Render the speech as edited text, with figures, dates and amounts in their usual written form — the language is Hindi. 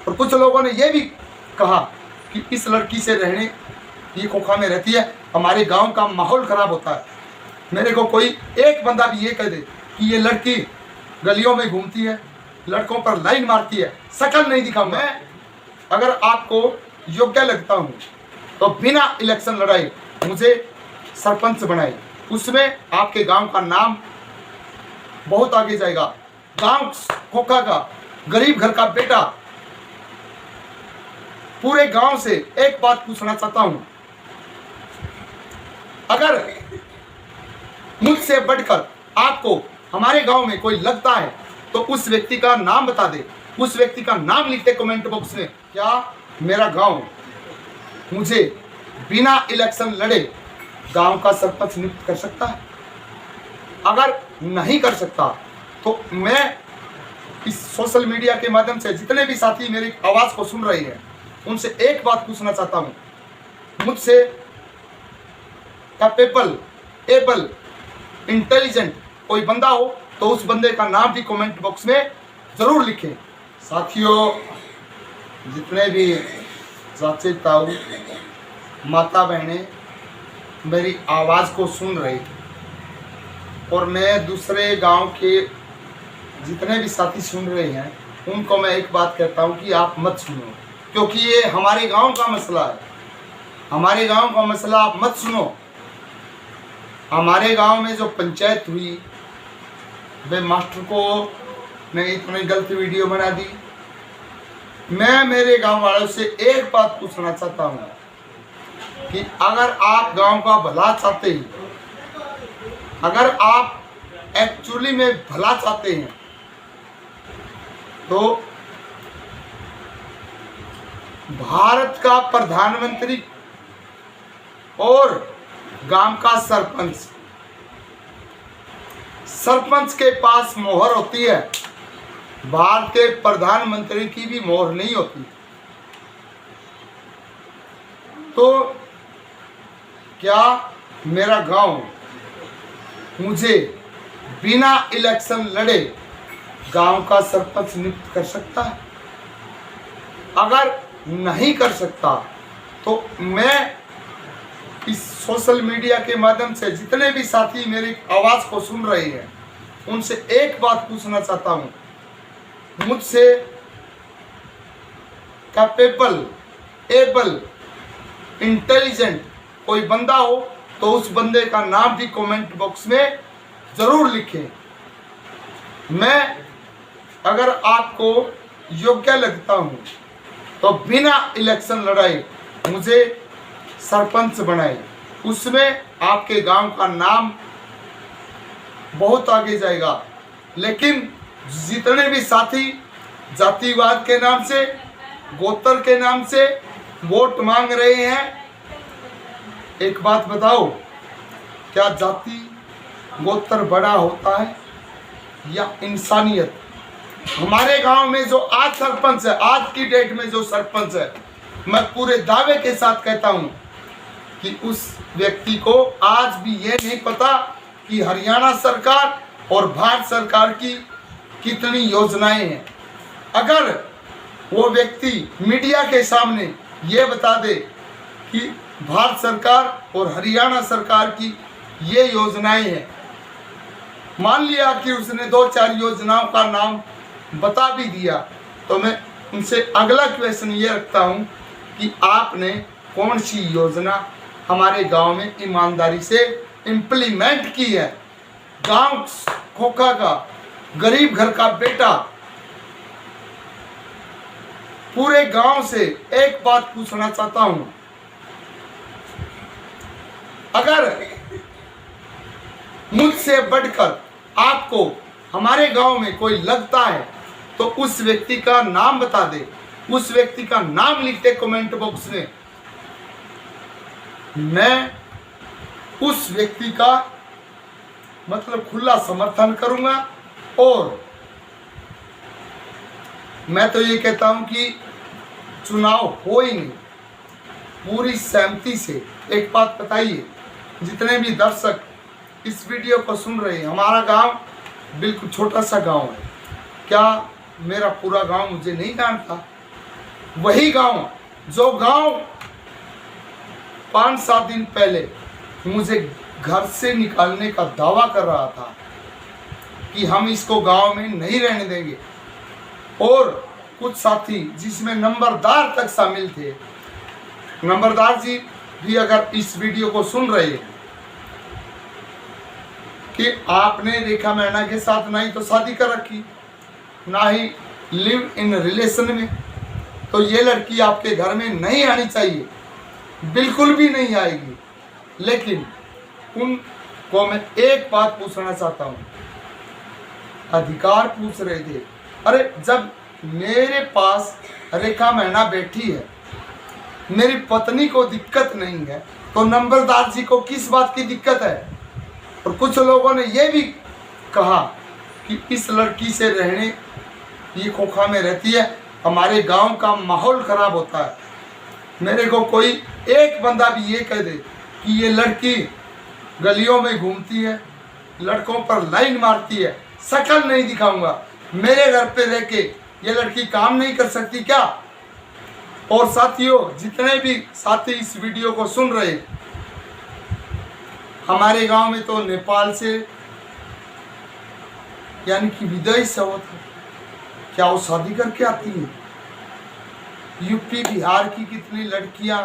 और कुछ लोगों ने ये भी कहा कि इस लड़की से रहने, ये खोखा में रहती है, हमारे गांव का माहौल खराब होता है। मेरे को कोई एक बंदा भी ये कह दे कि ये लड़की गलियों में घूमती है, लड़कों पर लाइन मारती है, शक्ल नहीं दिखाऊंगा। मैं अगर आपको योग्य लगता हूँ तो बिना इलेक्शन लड़ाई मुझे सरपंच बनाए, उसमें आपके गांव का नाम बहुत आगे जाएगा। गांव खोखा का गरीब घर का बेटा, पूरे गांव से एक बात पूछना चाहता हूं, अगर मुझसे बढ़कर आपको हमारे गांव में कोई लगता है तो उस व्यक्ति का नाम बता दे, उस व्यक्ति का नाम लिखते कमेंट बॉक्स में। क्या मेरा गांव मुझे बिना इलेक्शन लड़े गांव का सरपंच नियुक्त कर सकता है? अगर नहीं कर सकता तो मैं इस सोशल मीडिया के माध्यम से जितने भी साथी मेरी आवाज़ को सुन रहे हैं उनसे एक बात पूछना चाहता हूं, मुझसे कैपेबल, एबल, इंटेलिजेंट कोई बंदा हो तो उस बंदे का नाम भी कमेंट बॉक्स में ज़रूर लिखें। साथियों, जितने भी चाचे ताऊ माता बहनें मेरी आवाज़ को सुन रही और मैं दूसरे गांव के जितने भी साथी सुन रहे हैं उनको मैं एक बात कहता हूं कि आप मत सुनो, क्योंकि ये हमारे गांव का मसला है। हमारे गांव का मसला आप मत सुनो। हमारे गांव में जो पंचायत हुई, वे मास्टर को ने इतनी गलत वीडियो बना दी। मैं मेरे गांव वालों से एक बात पूछना चाहता हूं कि अगर आप गांव का भला चाहते हैं, अगर आप एक्चुअली में भला चाहते हैं तो भारत का प्रधानमंत्री और गांव का सरपंच के पास मोहर होती है, भारत के प्रधानमंत्री की भी मोहर नहीं होती। तो क्या मेरा गांव मुझे बिना इलेक्शन लड़े गांव का सरपंच नियुक्त कर सकता है? अगर नहीं कर सकता तो मैं इस सोशल मीडिया के माध्यम से जितने भी साथी मेरी आवाज़ को सुन रहे हैं उनसे एक बात पूछना चाहता हूं, मुझसे कैपेबल, एबल, इंटेलिजेंट कोई बंदा हो तो उस बंदे का नाम भी कमेंट बॉक्स में ज़रूर लिखें। मैं अगर आपको योग्य लगता हूं तो बिना इलेक्शन लड़ाई मुझे सरपंच बनाए, उसमें आपके गांव का नाम बहुत आगे जाएगा। लेकिन जितने भी साथी जातिवाद के नाम से, गोत्र के नाम से वोट मांग रहे हैं, एक बात बताओ, क्या जाति गोत्र बड़ा होता है या इंसानियत? हमारे गांव में जो आज सरपंच है, आज की डेट में जो सरपंच है, मैं पूरे दावे के साथ कहता हूं कि उस व्यक्ति को आज भी ये नहीं पता कि हरियाणा सरकार और भारत सरकार की कितनी योजनाएं हैं। अगर वो व्यक्ति मीडिया के सामने ये बता दे कि भारत सरकार और हरियाणा सरकार की ये योजनाएं हैं, मान लिया कि उसने 2-4 योजनाओं का नाम बता भी दिया, तो मैं उनसे अगला क्वेश्चन ये रखता हूं कि आपने कौन सी योजना हमारे गांव में ईमानदारी से इम्प्लीमेंट की है? गांव खोखा का गरीब घर का बेटा, पूरे गांव से एक बात पूछना चाहता हूं, अगर मुझसे बढ़कर आपको हमारे गांव में कोई लगता है तो उस व्यक्ति का नाम बता दे, उस व्यक्ति का नाम लिखते कमेंट बॉक्स में। मैं उस व्यक्ति का मतलब खुला समर्थन करूंगा और मैं तो ये कहता हूं कि चुनाव हो ही नहीं, पूरी सहमति से। एक बात बताइए, जितने भी दर्शक इस वीडियो को सुन रहे हैं, हमारा गांव बिल्कुल छोटा सा गांव है, क्या मेरा पूरा गांव मुझे नहीं जानता? वही गांव, जो गांव 5-7 दिन पहले मुझे घर से निकालने का दावा कर रहा था कि हम इसको गांव में नहीं रहने देंगे, और कुछ साथी जिसमें नंबरदार तक शामिल थे, नंबरदार जी भी अगर इस वीडियो को सुन रहे हैं कि आपने रेखा मैना के साथ ना ही तो शादी कर रखी, ना ही लिव इन रिलेशन में, तो ये लड़की आपके घर में नहीं आनी चाहिए, बिल्कुल भी नहीं आएगी। लेकिन उनको मैं एक बात पूछना चाहता हूँ, अधिकार पूछ रहे थे। अरे जब मेरे पास रेखा मैना बैठी है, मेरी पत्नी को दिक्कत नहीं है, तो नंबरदार जी को किस बात की दिक्कत है? और कुछ लोगों ने ये भी कहा कि इस लड़की से रहने, ये खोखा में रहती है, हमारे गांव का माहौल खराब होता है। मेरे को कोई एक बंदा भी ये कह दे कि ये लड़की गलियों में घूमती है, लड़कों पर लाइन मारती है, शक्ल नहीं दिखाऊंगा, मेरे घर पे रह के ये लड़की काम नहीं कर सकती क्या? और साथियों, जितने भी साथी इस वीडियो को सुन रहे, हमारे गांव में तो नेपाल से यानी कि विदेश से होता, क्या वो शादी करके आती है? यूपी बिहार की कितनी लड़कियां